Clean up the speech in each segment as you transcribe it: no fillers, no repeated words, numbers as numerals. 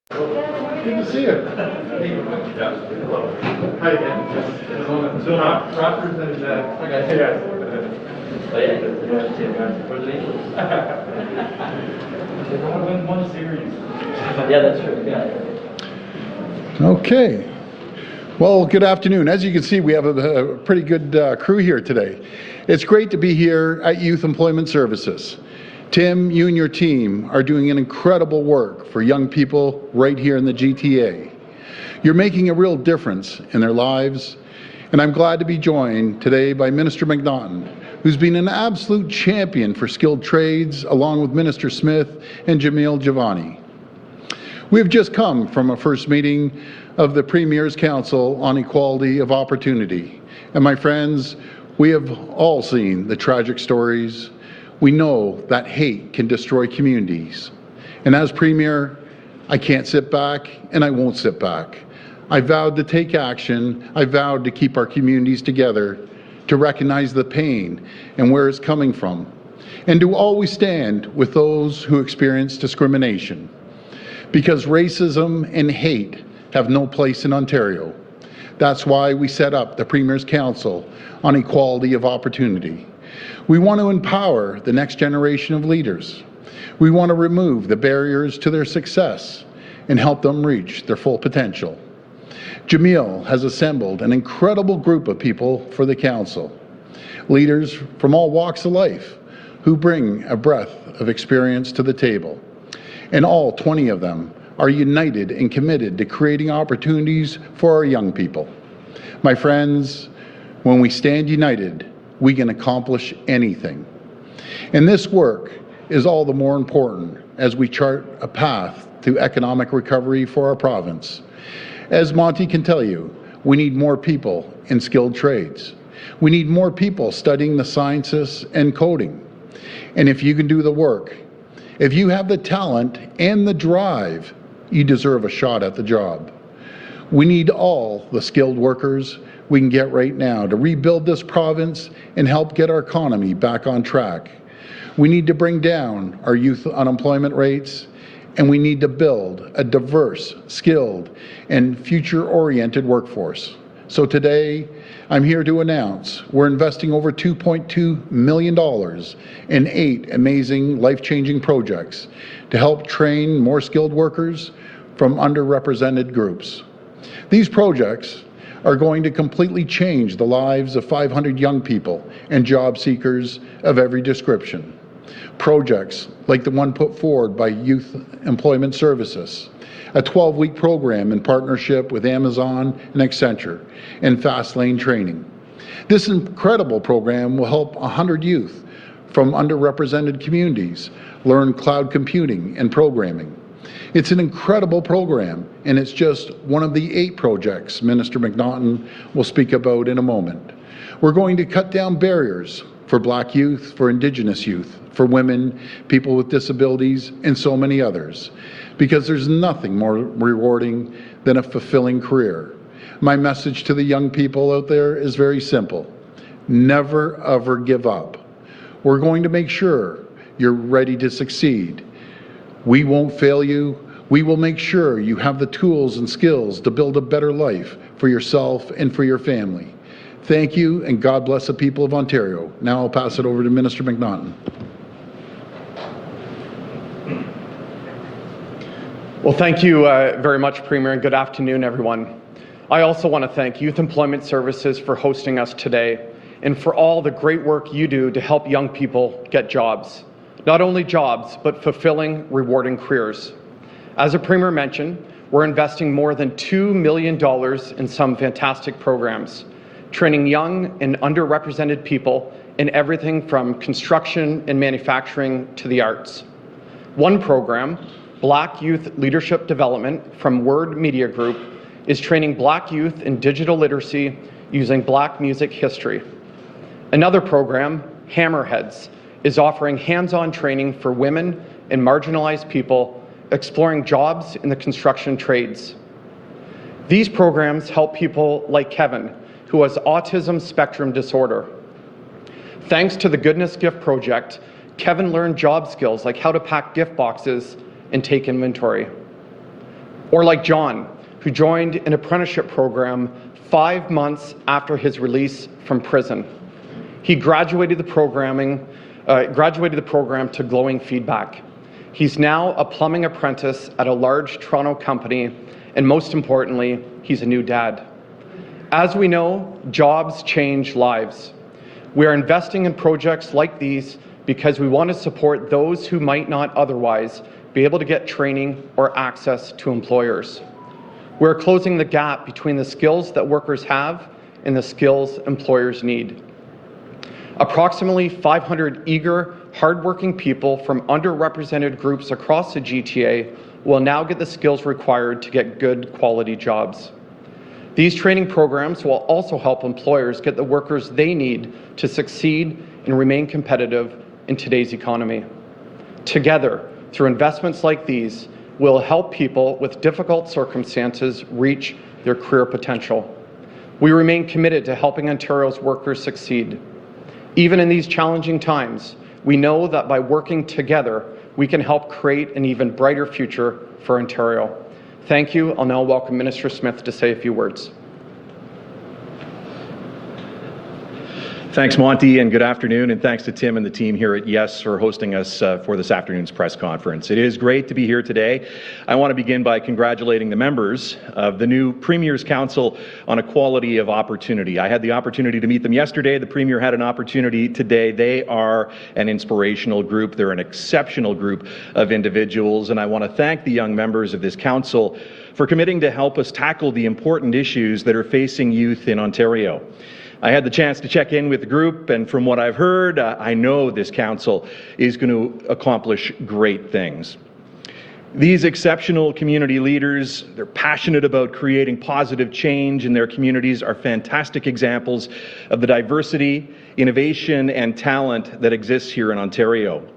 Good to see you. Hi again. Raptors and one series. Yeah, that's true. Yeah. Okay. Well, good afternoon. As you can see, we have a pretty good crew here today. It's great to be here at Youth Employment Services. Tim, you and your team are doing an incredible work for young people right here in the GTA. You're making a real difference in their lives, and I'm glad to be joined today by Minister McNaughton, who's been an absolute champion for skilled trades, along with Minister Smith and Jamil Jivani. We've just come from a first meeting of the Premier's Council on Equality of Opportunity. And my friends, we have all seen the tragic stories. We know that hate can destroy communities. And as Premier, I can't sit back and I won't sit back. I vowed to take action. I vowed to keep our communities together, to recognize the pain and where it's coming from, and to always stand with those who experience discrimination. Because racism and hate have no place in Ontario. That's why we set up the Premier's Council on Equality of Opportunity. We want to empower the next generation of leaders. We want to remove the barriers to their success and help them reach their full potential. Jamil has assembled an incredible group of people for the Council, leaders from all walks of life who bring a breadth of experience to the table. And all 20 of them are united and committed to creating opportunities for our young people. My friends, when we stand united, we can accomplish anything. And this work is all the more important as we chart a path to economic recovery for our province. As Monte can tell you, we need more people in skilled trades. We need more people studying the sciences and coding. And if you can do the work, if you have the talent and the drive, you deserve a shot at the job. We need all the skilled workers we can get right now to rebuild this province and help get our economy back on track. We need to bring down our youth unemployment rates, and we need to build a diverse, skilled, and future-oriented workforce. So today, I'm here to announce we're investing over $2.2 million in 8 amazing, life-changing projects to help train more skilled workers from underrepresented groups. These projects are going to completely change the lives of 500 young people and job seekers of every description. Projects like the one put forward by Youth Employment Services, a 12-week program in partnership with Amazon and Accenture, and Fast Lane Training. This incredible program will help 100 youth from underrepresented communities learn cloud computing and programming. It's an incredible program, and it's just one of the 8 projects Minister McNaughton will speak about in a moment. We're going to cut down barriers for Black youth, for Indigenous youth, for women, people with disabilities, and so many others, because there's nothing more rewarding than a fulfilling career. My message to the young people out there is very simple. Never, ever give up. We're going to make sure you're ready to succeed. We won't fail you. We will make sure you have the tools and skills to build a better life for yourself and for your family. Thank you, and God bless the people of Ontario. Now I'll pass it over to Minister McNaughton. Well, thank you very much, Premier, and good afternoon, everyone. I also want to thank Youth Employment Services for hosting us today and for all the great work you do to help young people get jobs. Not only jobs, but fulfilling, rewarding careers. As the Premier mentioned, we're investing more than $2 million in some fantastic programs, training young and underrepresented people in everything from construction and manufacturing to the arts. One program, Black Youth Leadership Development from Word Media Group, is training Black youth in digital literacy using Black music history. Another program, Hammerheads, is offering hands-on training for women and marginalized people exploring jobs in the construction trades. These programs help people like Kevin, who has autism spectrum disorder. Thanks to the Goodness Gift Project, Kevin learned job skills like how to pack gift boxes and take inventory. Or like John, who joined an apprenticeship program 5 months after his release from prison. He graduated the program to glowing feedback. He's now a plumbing apprentice at a large Toronto company, and most importantly, he's a new dad. As we know, jobs change lives. We are investing in projects like these because we want to support those who might not otherwise be able to get training or access to employers. We're closing the gap between the skills that workers have and the skills employers need. Approximately 500 eager, hardworking people from underrepresented groups across the GTA will now get the skills required to get good quality jobs. These training programs will also help employers get the workers they need to succeed and remain competitive in today's economy. Together, through investments like these, we'll help people with difficult circumstances reach their career potential. We remain committed to helping Ontario's workers succeed. Even in these challenging times, we know that by working together, we can help create an even brighter future for Ontario. Thank you. I'll now welcome Minister Smith to say a few words. Thanks, Monte, and good afternoon, and thanks to Tim and the team here at YES for hosting us for this afternoon's press conference. It is great to be here today. I want to begin by congratulating the members of the new Premier's Council on Equality of Opportunity. I had the opportunity to meet them yesterday. The Premier had an opportunity today. They are an inspirational group. They're an exceptional group of individuals, and I want to thank the young members of this council for committing to help us tackle the important issues that are facing youth in Ontario. I had the chance to check in with the group, and from what I've heard, I know this council is going to accomplish great things. These exceptional community leaders, they're passionate about creating positive change in their communities, are fantastic examples of the diversity, innovation, and talent that exists here in Ontario.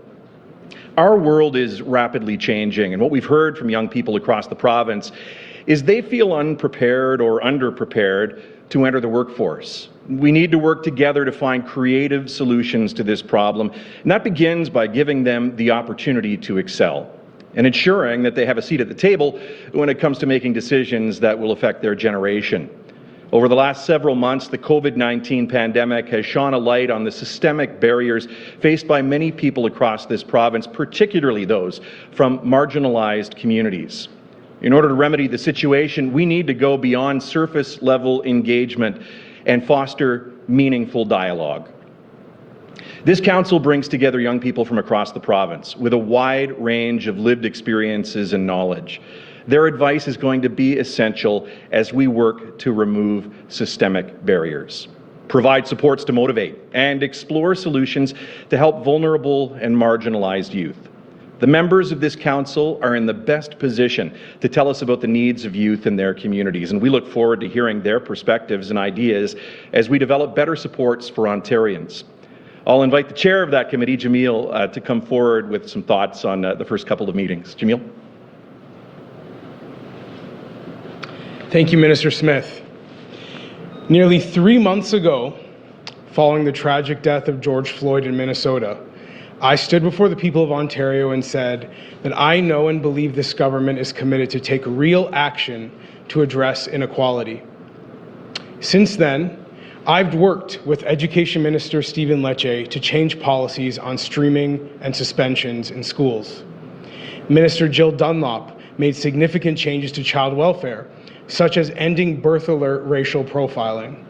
Our world is rapidly changing, and what we've heard from young people across the province is they feel unprepared or underprepared to enter the workforce. We need to work together to find creative solutions to this problem, and that begins by giving them the opportunity to excel and ensuring that they have a seat at the table when it comes to making decisions that will affect their generation. Over the last several months, the COVID-19 pandemic has shone a light on the systemic barriers faced by many people across this province, particularly those from marginalized communities. In order to remedy the situation, we need to go beyond surface-level engagement and foster meaningful dialogue. This council brings together young people from across the province with a wide range of lived experiences and knowledge. Their advice is going to be essential as we work to remove systemic barriers, provide supports to motivate, and explore solutions to help vulnerable and marginalized youth. The members of this council are in the best position to tell us about the needs of youth in their communities, and we look forward to hearing their perspectives and ideas as we develop better supports for Ontarians. I'll invite the chair of that committee, Jamil, to come forward with some thoughts on the first couple of meetings. Jamil? Thank you, Minister Smith. Nearly 3 months ago, following the tragic death of George Floyd in Minnesota, I stood before the people of Ontario and said that I know and believe this government is committed to take real action to address inequality. Since then, I've worked with Education Minister Stephen Lecce to change policies on streaming and suspensions in schools. Minister Jill Dunlop made significant changes to child welfare, such as ending birth alert racial profiling.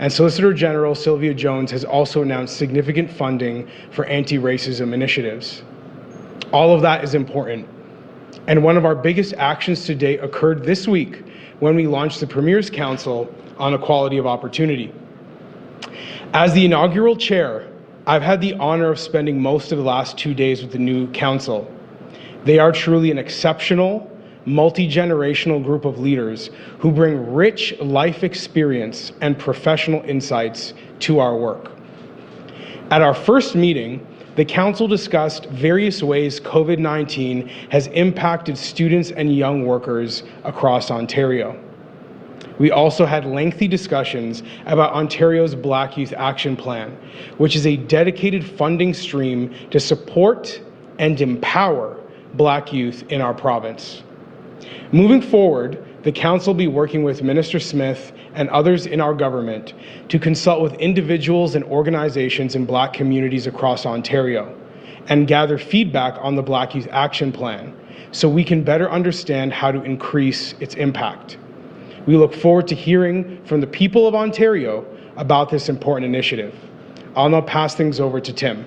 And Solicitor General Sylvia Jones has also announced significant funding for anti-racism initiatives. All of that is important. And one of our biggest actions to date occurred this week when we launched the Premier's Council on Equality of Opportunity. As the inaugural chair, I've had the honor of spending most of the last 2 days with the new council. They are truly an exceptional, multi-generational group of leaders who bring rich life experience and professional insights to our work. At our first meeting, the council discussed various ways COVID-19 has impacted students and young workers across Ontario. We also had lengthy discussions about Ontario's Black Youth Action Plan, which is a dedicated funding stream to support and empower Black youth in our province. Moving forward, the Council will be working with Minister Smith and others in our government to consult with individuals and organizations in Black communities across Ontario and gather feedback on the Black Youth Action Plan so we can better understand how to increase its impact. We look forward to hearing from the people of Ontario about this important initiative. I'll now pass things over to Tim.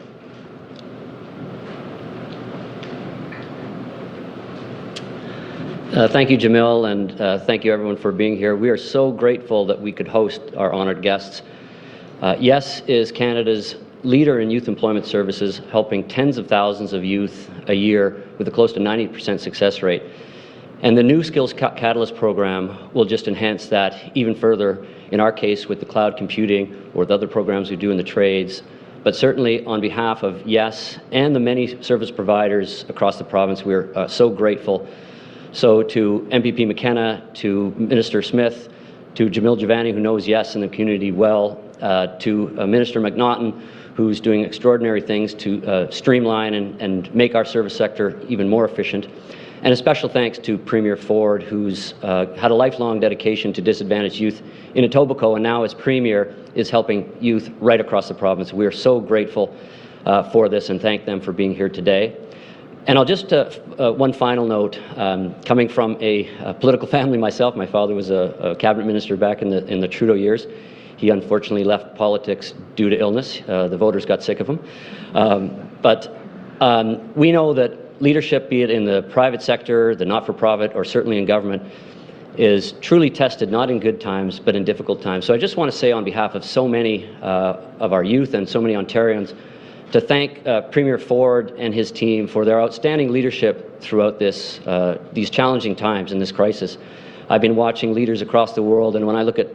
Thank you, Jamil, and thank you everyone for being here. We are so grateful that we could host our honored guests. YES is Canada's leader in youth employment services, helping tens of thousands of youth a year with a close to 90% success rate. And the new Skills Catalyst program will just enhance that even further, in our case with the cloud computing or with other programs we do in the trades. But certainly on behalf of YES and the many service providers across the province, we're so grateful. So to MPP McKenna, to Minister Smith, to Jamil Jivani, who knows YES and the community well, to Minister McNaughton, who's doing extraordinary things to streamline and make our service sector even more efficient. And a special thanks to Premier Ford, who's had a lifelong dedication to disadvantaged youth in Etobicoke, and now as Premier is helping youth right across the province. We are so grateful for this and thank them for being here today. And I'll just, one final note, coming from a political family myself, my father was a cabinet minister back in the Trudeau years. He unfortunately left politics due to illness. The voters got sick of him. But we know that leadership, be it in the private sector, the not-for-profit, or certainly in government, is truly tested not in good times, but in difficult times. So I just want to say on behalf of so many of our youth and so many Ontarians, to thank Premier Ford and his team for their outstanding leadership throughout these challenging times in this crisis. I've been watching leaders across the world, and when I look at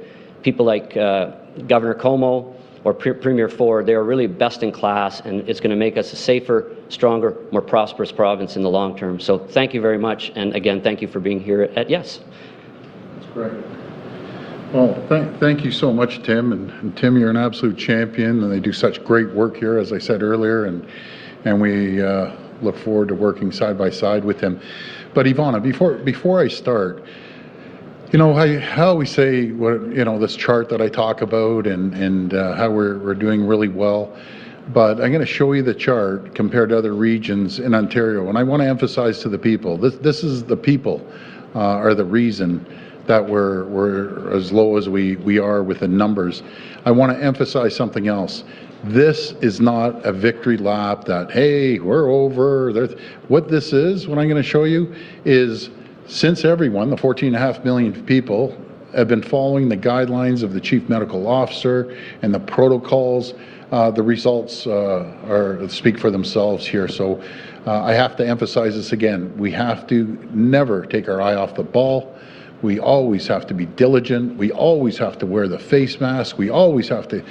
people like Governor Como or Premier Ford, they are really best in class, and it's going to make us a safer, stronger, more prosperous province in the long term. So thank you very much, and again, thank you for being here at YES. That's great. Well, thank you so much, Tim. And Tim, you're an absolute champion, and they do such great work here, as I said earlier, and we look forward to working side by side with him. But Ivana, before I start, you know, I always say, this chart that I talk about and how we're doing really well. But I'm going to show you the chart compared to other regions in Ontario. And I want to emphasize to the people, this is the people are the reason that we're as low as we are with the numbers. I want to emphasize something else. This is not a victory lap that, hey, we're over. What this is, what I'm going to show you, is since everyone, the 14.5 million people, have been following the guidelines of the Chief Medical Officer and the protocols, the results speak for themselves here. So I have to emphasize this again. We have to never take our eye off the ball. We always have to be diligent. We always have to wear the face mask. We always have to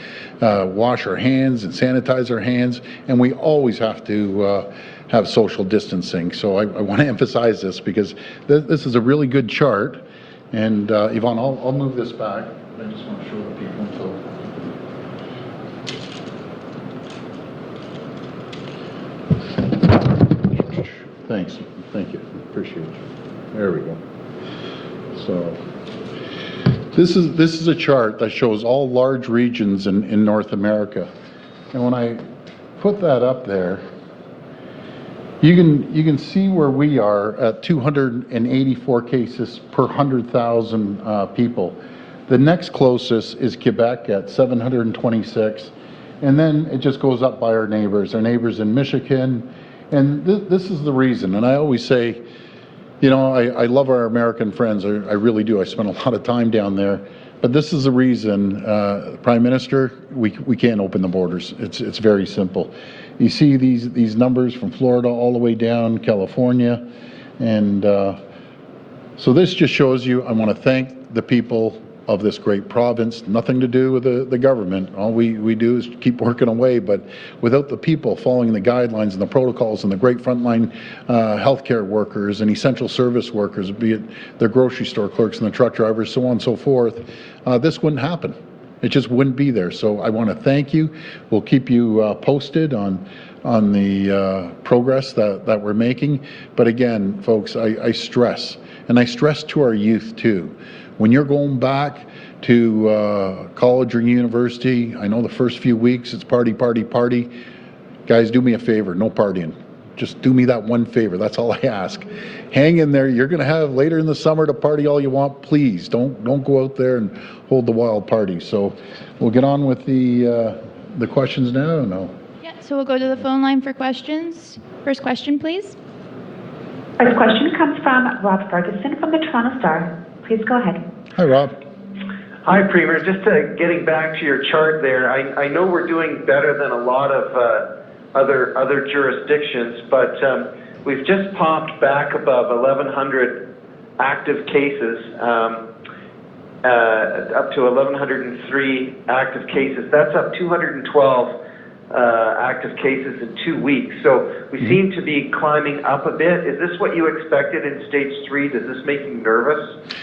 wash our hands and sanitize our hands. And we always have to have social distancing. So I want to emphasize this because this is a really good chart. And Yvonne, I'll move this back. I just want to show the people. So. Thanks. Thank you. Appreciate you. There we go. So this is a chart that shows all large regions in North America. And when I put that up there, you can see where we are at 284 cases per 100,000 people. The next closest is Quebec at 726. And then it just goes up by our neighbors in Michigan. And this is the reason. And I always say, you know, I love our American friends. I really do. I spend a lot of time down there. But this is the reason, Prime Minister, we can't open the borders. It's very simple. You see these numbers from Florida all the way down California. And so this just shows you, I want to thank the people of this great province. Nothing to do with the government. All we do is keep working away. But without the people following the guidelines and the protocols and the great frontline healthcare workers and essential service workers, be it the grocery store clerks and the truck drivers, so on and so forth, this wouldn't happen. It just wouldn't be there. So I want to thank you. We'll keep you posted on the progress that we're making. But again, folks, I stress, And I stress to our youth too, when you're going back to college or university, I know the first few weeks it's party, party, party. Guys, do me a favor, no partying. Just do me that one favor. That's all I ask. Hang in there. You're going to have later in the summer to party all you want. Please don't go out there and hold the wild party. So we'll get on with the questions now. Or no? Yeah. So we'll go to the phone line for questions. First question, please. First question comes from Rob Ferguson from the Toronto Star. Please go ahead. Hi, Rob. Hi, Premier. Just getting back to your chart there, I know we're doing better than a lot of other jurisdictions, but we've just popped back above 1,100 active cases, up to 1,103 active cases. That's up 212 active cases in 2 weeks. So we seem to be climbing up a bit. Is this what you expected in stage 3? Does this make you nervous?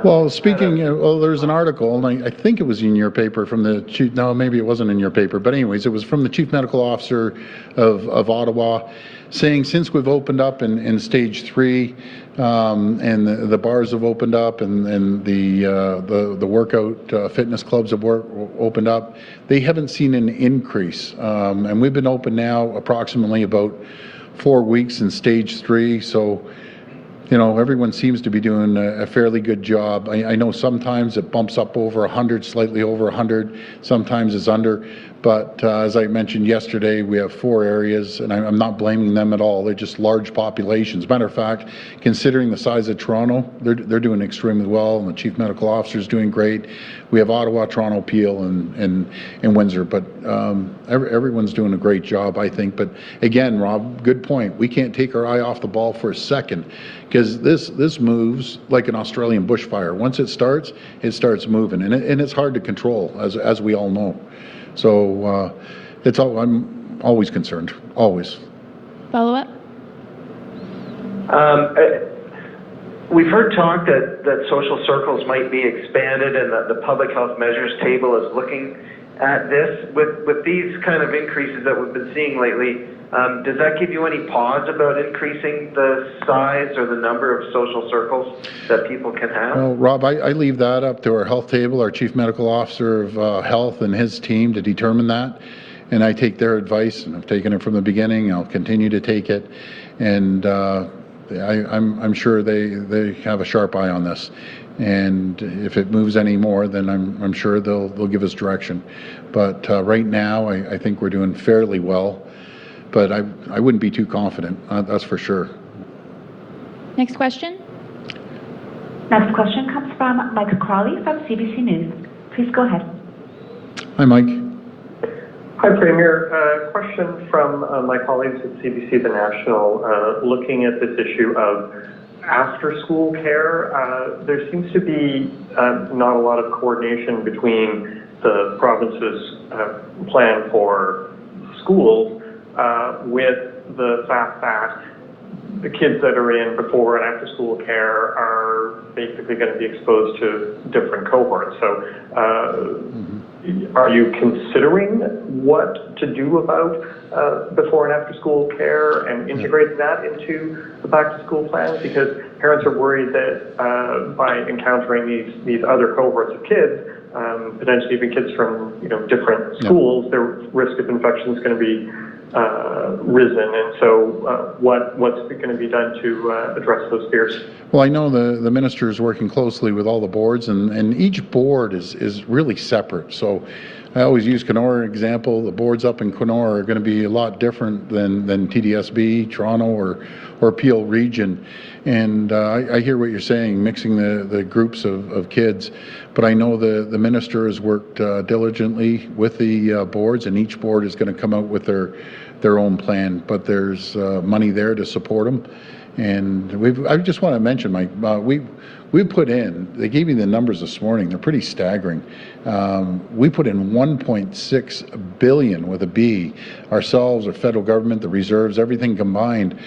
Well, speaking, there's an article, and I think it was in your paper from the chief, no, maybe it wasn't in your paper, but anyways, it was from the Chief Medical Officer of Ottawa, saying since we've opened up in stage 3, and the bars have opened up, and the workout fitness clubs have opened up, they haven't seen an increase. And we've been open now approximately about 4 weeks in stage 3, so you know, everyone seems to be doing a fairly good job. I know sometimes it bumps up over 100, slightly over 100, sometimes it's under, but as I mentioned yesterday, we have 4 areas, and I'm not blaming them at all. They're just large populations. Matter of fact, considering the size of Toronto, they're doing extremely well, and the Chief Medical Officer is doing great. We have Ottawa, Toronto, Peel, and Windsor, but everyone's doing a great job, I think. But again, Rob, good point. We can't take our eye off the ball for a second, because this moves like an Australian bushfire. Once it starts moving, and it's hard to control, as we all know. So I'm always concerned, always. Follow up. We've heard talk that social circles might be expanded, and that the public health measures table is looking at this. With these kind of increases that we've been seeing lately, does that give you any pause about increasing the size or the number of social circles that people can have? Well, Rob, I leave that up to our health table, our Chief Medical Officer of Health and his team to determine that. And I take their advice, and I've taken it from the beginning. I'll continue to take it. And I'm sure they have a sharp eye on this. And if it moves any more, then I'm sure they'll give us direction. But right now, I think we're doing fairly well. But I wouldn't be too confident, that's for sure. Next question. Next question comes from Mike Crawley from CBC News. Please go ahead. Hi, Mike. Hi, Premier. Question from my colleagues at CBC The National, looking at this issue of after-school care. There seems to be not a lot of coordination between the province's plan for schools with the fact that the kids that are in before and after school care are basically going to be exposed to different cohorts. So are you considering what to do about before and after school care and integrating that into the back to school plans? Because parents are worried that by encountering these other cohorts of kids, potentially even kids from different schools, their risk of infection is going to be risen, and so what's going to be done to address those fears? Well, I know the minister is working closely with all the boards, and each board is really separate. So I always use Kenora example. The boards up in Kenora are going to be a lot different than TDSB, Toronto, or Peel region. And I hear what you're saying, mixing the groups of kids. But I know the minister has worked diligently with the boards, and each board is going to come out with their own plan. But there's money there to support them. And I just want to mention, Mike, we put in, they gave me the numbers this morning, they're pretty staggering. We put in $1.6 billion with a B, ourselves, our federal government, the reserves, everything combined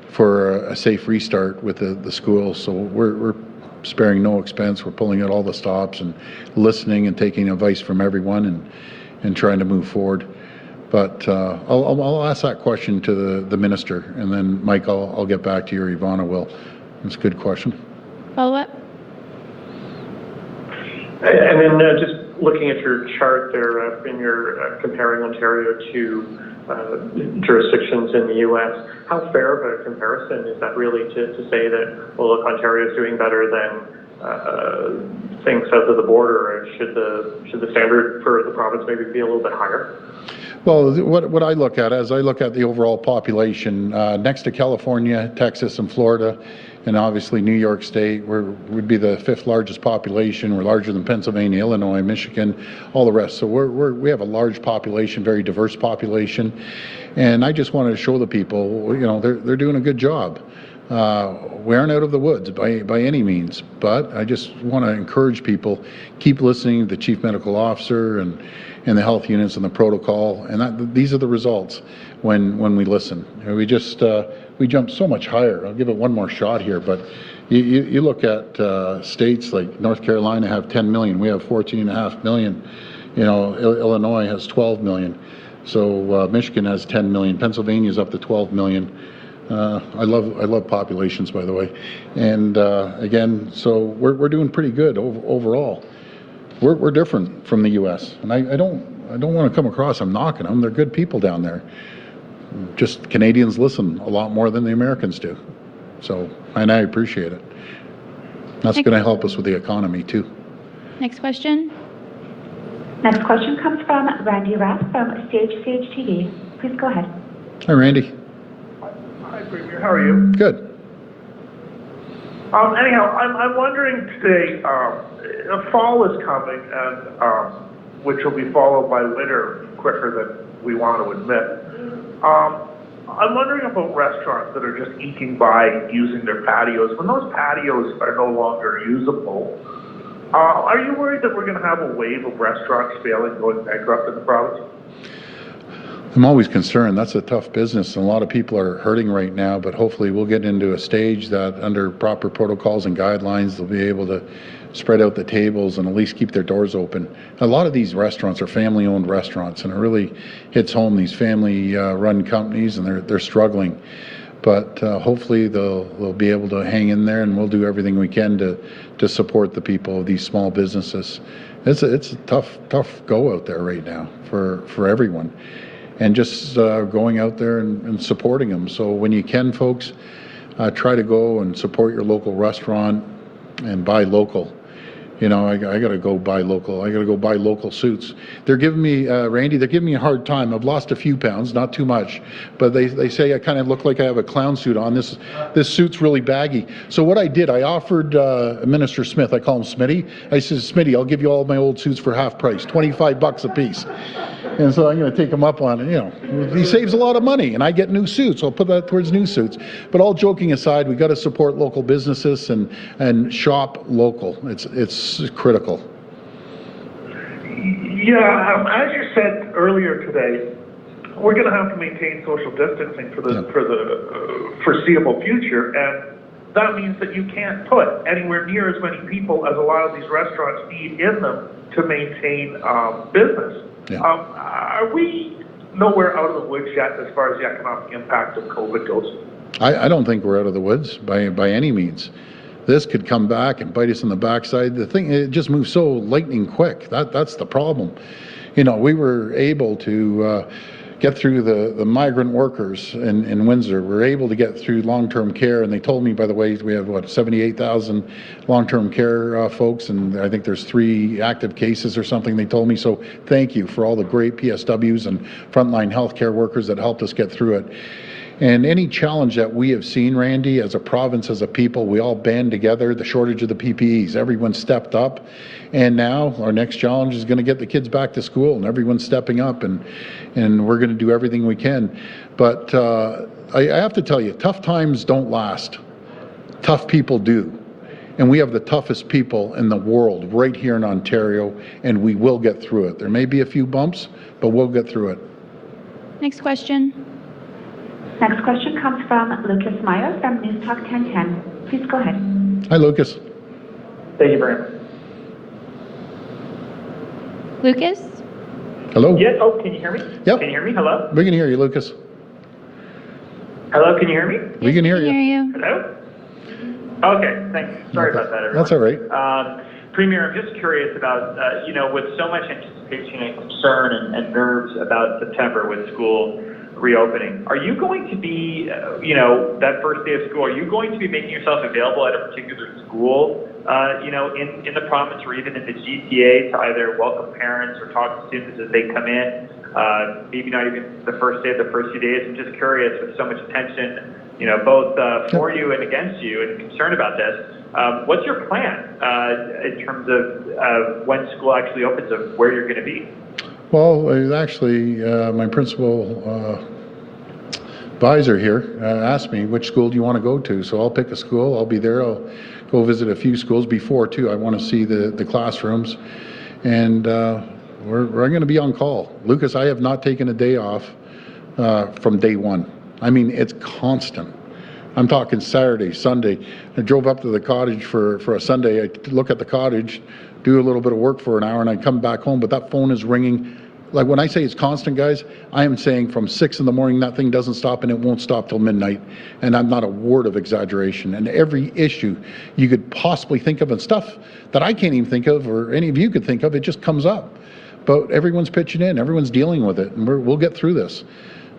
for a safe restart with the schools. So we're sparing no expense. We're pulling out all the stops and listening and taking advice from everyone and trying to move forward. But I'll ask that question to the minister, and then Mike, I'll get back to you, or Ivana will. That's a good question. Follow-up? And then just looking at your chart there, Premier, comparing Ontario to jurisdictions in the U.S., how fair of a comparison is that really to say that, well, look, Ontario is doing better than things south of the border? Should the standard for the province maybe be a little bit higher? Well, what I look at is I look at the overall population next to California, Texas, and Florida, and obviously New York State. Would be the 5th largest population. We're larger than Pennsylvania, Illinois, Michigan, all the rest. So we have a large population, very diverse population, and I just wanted to show the people, you know, they're doing a good job. We aren't out of the woods by any means, but I just want to encourage people, keep listening to the Chief Medical Officer and the health units and the protocol, and these are the results when we listen. We just we jump so much higher. I'll give it one more shot here, but you look at states like North Carolina have 10 million. We have 14.5 million. You know, Illinois has 12 million. So Michigan has 10 million. Pennsylvania's up to 12 million. I love populations, by the way, and again, so we're doing pretty good overall. We're different from the U.S., and I don't want to come across I'm knocking them. They're good people down there. Just Canadians listen a lot more than the Americans do, so and I appreciate it. That's going to help us with the economy too. Next question. Next question comes from Randy Rath from Sage TV. Please go ahead. Hi, Randy. Hi, Premier. How are you? Good. Anyhow, I'm wondering today, fall is coming, and which will be followed by winter quicker than we want to admit. I'm wondering about restaurants that are just eking by using their patios. When those patios are no longer usable, are you worried that we're going to have a wave of restaurants failing, going bankrupt in the province? I'm always concerned. That's a tough business, and a lot of people are hurting right now, but hopefully we'll get into a stage that under proper protocols and guidelines, they'll be able to spread out the tables and at least keep their doors open. A lot of these restaurants are family-owned restaurants, and it really hits home, these family-run companies, and they're struggling. But hopefully they'll be able to hang in there, and we'll do everything we can to support the people of these small businesses. It's a tough go out there right now for everyone. And just going out there and supporting them. So when you can, folks, try to go and support your local restaurant and buy local. You know, I got to go buy local. I got to go buy local suits. They're giving me, Randy, they're giving me a hard time. I've lost a few pounds, not too much, but they say I kind of look like I have a clown suit on. This suit's really baggy. So what I did, I offered Minister Smith, I call him Smitty. I said, Smitty, I'll give you all my old suits for half price, $25 a piece. And so I'm going to take him up on it. You know, he saves a lot of money, and I get new suits. I'll put that towards new suits. But all joking aside, we got to support local businesses and shop local. It's critical. Yeah, as you said earlier today, we're going to have to maintain social distancing for the foreseeable future, and that means that you can't put anywhere near as many people as a lot of these restaurants need in them to maintain business. Yeah. Are we nowhere out of the woods yet as far as the economic impact of COVID goes? I don't think we're out of the woods by any means. This could come back and bite us in the backside. The thing, it just moves so lightning quick. That's the problem. You know, we were able to get through the migrant workers in Windsor. We're able to get through long-term care, and they told me, by the way, we have 78,000 long-term care folks, and I think there's 3 active cases or something. They told me, so thank you for all the great PSWs and frontline healthcare workers that helped us get through it. And any challenge that we have seen, Randy, as a province, as a people, we all band together, the shortage of the PPEs, everyone stepped up. And now our next challenge is going to get the kids back to school, and everyone's stepping up, and we're going to do everything we can. But I have to tell you, tough times don't last. Tough people do. And we have the toughest people in the world right here in Ontario, and we will get through it. There may be a few bumps, but we'll get through it. Next question. Next question comes from Lucas Meyer from News Talk 1010. Please go ahead. Hi, Lucas. Thank you very much. Lucas? Hello? Yeah, oh, can you hear me? Yep. Can you hear me? Hello? We can hear you, Lucas. Hello, can you hear me? We can hear you. Hello? Okay, thanks. Sorry about that, everyone. That's all right. Premier, I'm just curious about, with so much anticipation and concern and nerves about September with school reopening, are you going to be, that first day of school, are you going to be making yourself available at a particular school, in the province or even in the GTA to either welcome parents or talk to students as they come in? Maybe not even the first day, the first few days. I'm just curious, with so much attention, both for you and against you, and concern about this. What's your plan in terms of when school actually opens, of where you're going to be? Well, actually, my principal advisor here asked me, which school do you want to go to? So I'll pick a school. I'll be there. I'll go visit a few schools before, too. I want to see the classrooms. And we're going to be on call. Lucas, I have not taken a day off from day one. I mean, it's constant. I'm talking Saturday, Sunday. I drove up to the cottage for a Sunday. I look at the cottage, do a little bit of work for an hour, and I come back home, but that phone is ringing. Like, when I say it's constant, guys, I am saying from 6 in the morning, that thing doesn't stop, and it won't stop till midnight. And I'm not a word of exaggeration. And every issue you could possibly think of, and stuff that I can't even think of, or any of you could think of, it just comes up. But everyone's pitching in, everyone's dealing with it, and we'll get through this.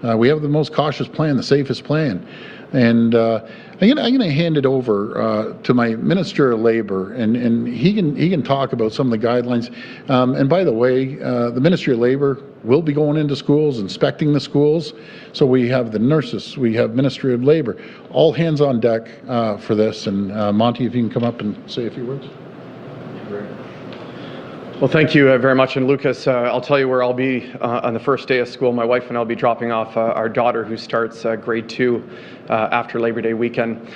We have the most cautious plan, the safest plan. And I'm going to hand it over to my Minister of Labour, and he can talk about some of the guidelines. And by the way, the Ministry of Labour will be going into schools, inspecting the schools. So we have the nurses, we have Ministry of Labour, all hands on deck for this. And Monte, if you can come up and say a few words. Well, thank you very much. And Lucas, I'll tell you where I'll be on the first day of school. My wife and I will be dropping off our daughter, who starts grade 2 after Labor Day weekend.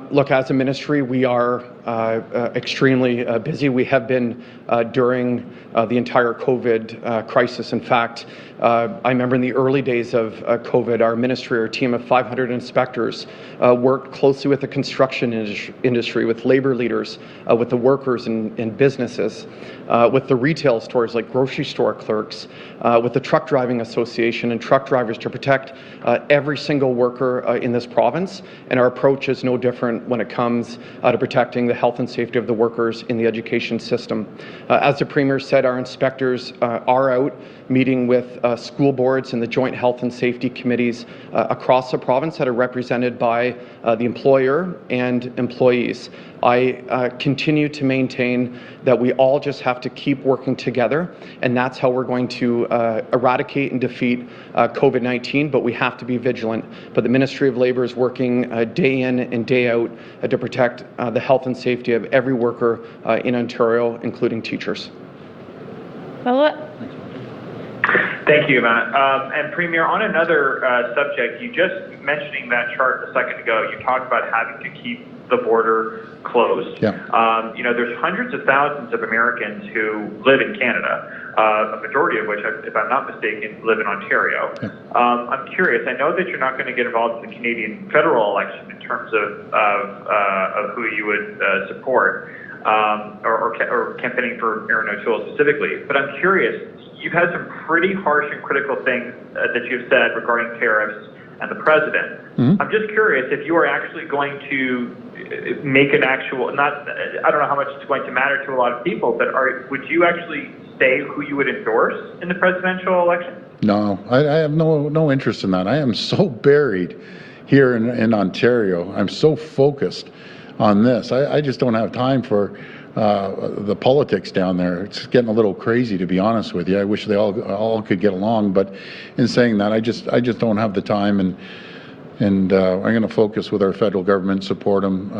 Look, as a ministry, we are extremely busy. We have been during the entire COVID crisis. In fact, I remember in the early days of COVID, our ministry, our team of 500 inspectors worked closely with the construction industry, with labor leaders, with the workers in businesses, with the retail stores like grocery store clerks, with the Truck Driving Association and truck drivers, to protect every single worker in this province. And our approach is no different when it comes to protecting the health and safety of the workers in the education system. As the Premier said, our inspectors are out meeting with school boards and the joint health and safety committees across the province that are represented by the employer and employees. I continue to maintain that we all just have to keep working together, and that's how we're going to eradicate and defeat COVID-19, but we have to be vigilant. But the Ministry of Labour is working day in and day out to protect the health and safety of every worker in Ontario, including teachers. Follow-up? Thank you, Matt. And Premier, on another subject, you just mentioning that chart a second ago, you talked about having to keep the border closed. Yeah. There's hundreds of thousands of Americans who live in Canada, a majority of which, if I'm not mistaken, live in Ontario. Yeah. I'm curious, I know that you're not going to get involved in the Canadian federal election in terms of who you would support, or campaigning for Erin O'Toole specifically, but I'm curious, you've had some pretty harsh and critical things that you've said regarding tariffs and the president. Mm-hmm. I'm just curious if you are actually going to make an actual, I don't know how much it's going to matter to a lot of people, but would you actually say who you would endorse in the presidential election? No, I have no interest in that. I am so buried here in Ontario. I'm so focused on this. I just don't have time for the politics down there. It's getting a little crazy, to be honest with you. I wish they all could get along, but in saying that, I just don't have the time, and I'm going to focus with our federal government, support them.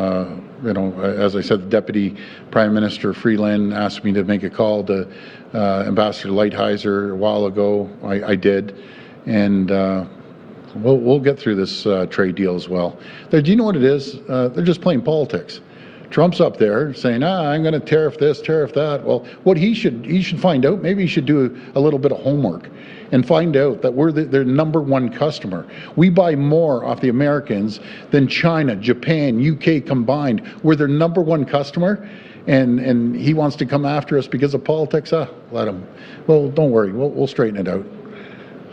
As I said, the Deputy Prime Minister Freeland asked me to make a call to Ambassador Lighthizer a while ago. I did, and we'll get through this trade deal as well. Do you know what it is? They're just playing politics. Trump's up there saying, I'm going to tariff this, tariff that. Well, what he should find out, maybe he should do a little bit of homework and find out that we're their number one customer. We buy more off the Americans than China, Japan, UK combined. We're their number one customer, and he wants to come after us because of politics. Let him. Well, don't worry, we'll straighten it out.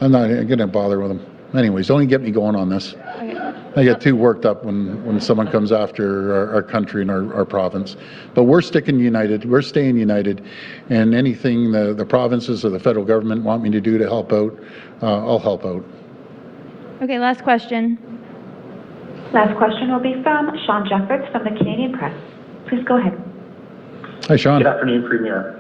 I'm not going to bother with him. Anyways, don't even get me going on this. Okay. I get too worked up when someone comes after our country and our province. But we're sticking united. We're staying united. And anything the provinces or the federal government want me to do to help out, I'll help out. Okay, last question. Last question will be from Sean Jeffords from the Canadian Press. Please go ahead. Hi, Sean. Good afternoon, Premier.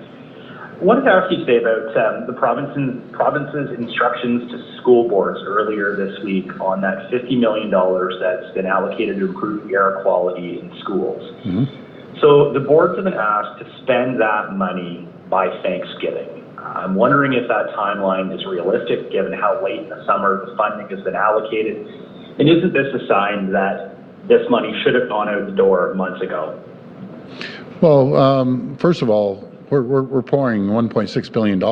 I wanted to ask you today about the province's instructions to school boards earlier this week on that $50 million that's been allocated to improve air quality in schools. Mm-hmm. So the boards have been asked to spend that money by Thanksgiving. I'm wondering if that timeline is realistic given how late in the summer the funding has been allocated. And isn't this a sign that this money should have gone out the door months ago? Well, first of all, we're pouring $1.6 billion,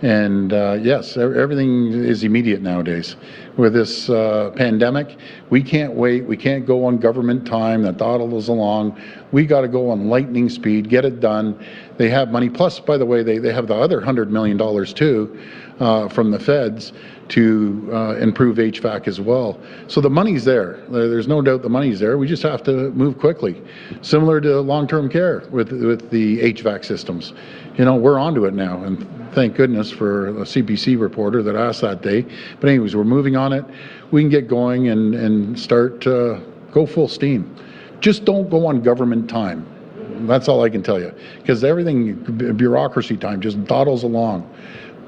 and yes, everything is immediate nowadays. With this pandemic, we can't wait. We can't go on government time that dawdles along. We got to go on lightning speed, get it done. They have money. Plus, by the way, they have the other $100 million too from the feds to improve HVAC as well. So the money's there. There's no doubt the money's there. We just have to move quickly. Similar to long-term care with the HVAC systems. You know, we're onto it now, and thank goodness for a CBC reporter that asked that day. But anyways, we're moving on it. We can get going and start go full steam. Just don't go on government time. That's all I can tell you. Because everything, bureaucracy time, just dawdles along.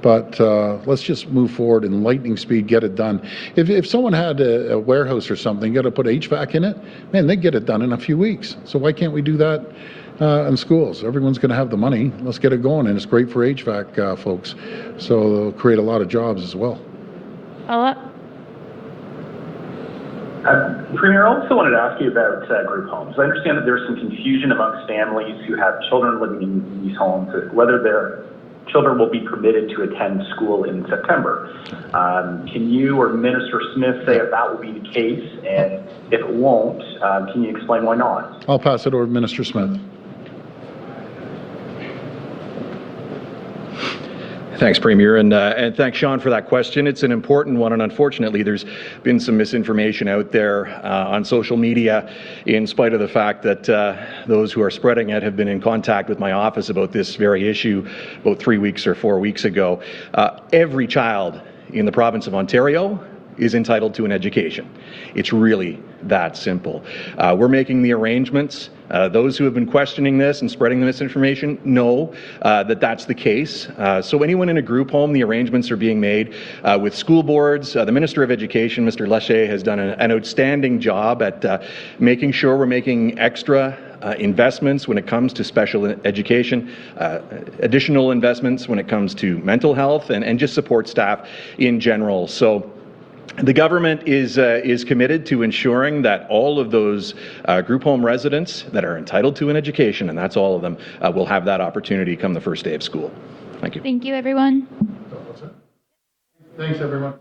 But let's just move forward in lightning speed, get it done. If someone had a warehouse or something, got to put HVAC in it, man, they get it done in a few weeks. So why can't we do that in schools? Everyone's going to have the money. Let's get it going, and it's great for HVAC folks. So they'll create a lot of jobs as well. Follow-up? Premier, I also wanted to ask you about group homes. I understand that there's some confusion amongst families who have children living in these homes, whether their children will be permitted to attend school in September. Can you or Minister Smith say if that will be the case? And if it won't, can you explain why not? I'll pass it over to Minister Smith. Thanks, Premier, and thanks, Sean, for that question. It's an important one, and unfortunately, there's been some misinformation out there on social media, in spite of the fact that those who are spreading it have been in contact with my office about this very issue about 3 weeks or 4 weeks ago. Every child in the province of Ontario is entitled to an education. It's really that simple. We're making the arrangements. Those who have been questioning this and spreading the misinformation know that that's the case. So anyone in a group home, the arrangements are being made with school boards. The Minister of Education, Mr. Lesher, has done an outstanding job at making sure we're making extra investments when it comes to special education, additional investments when it comes to mental health, and just support staff in general. So the government is committed to ensuring that all of those group home residents that are entitled to an education, and that's all of them, will have that opportunity come the first day of school. Thank you. Thank you, everyone. Thanks, everyone.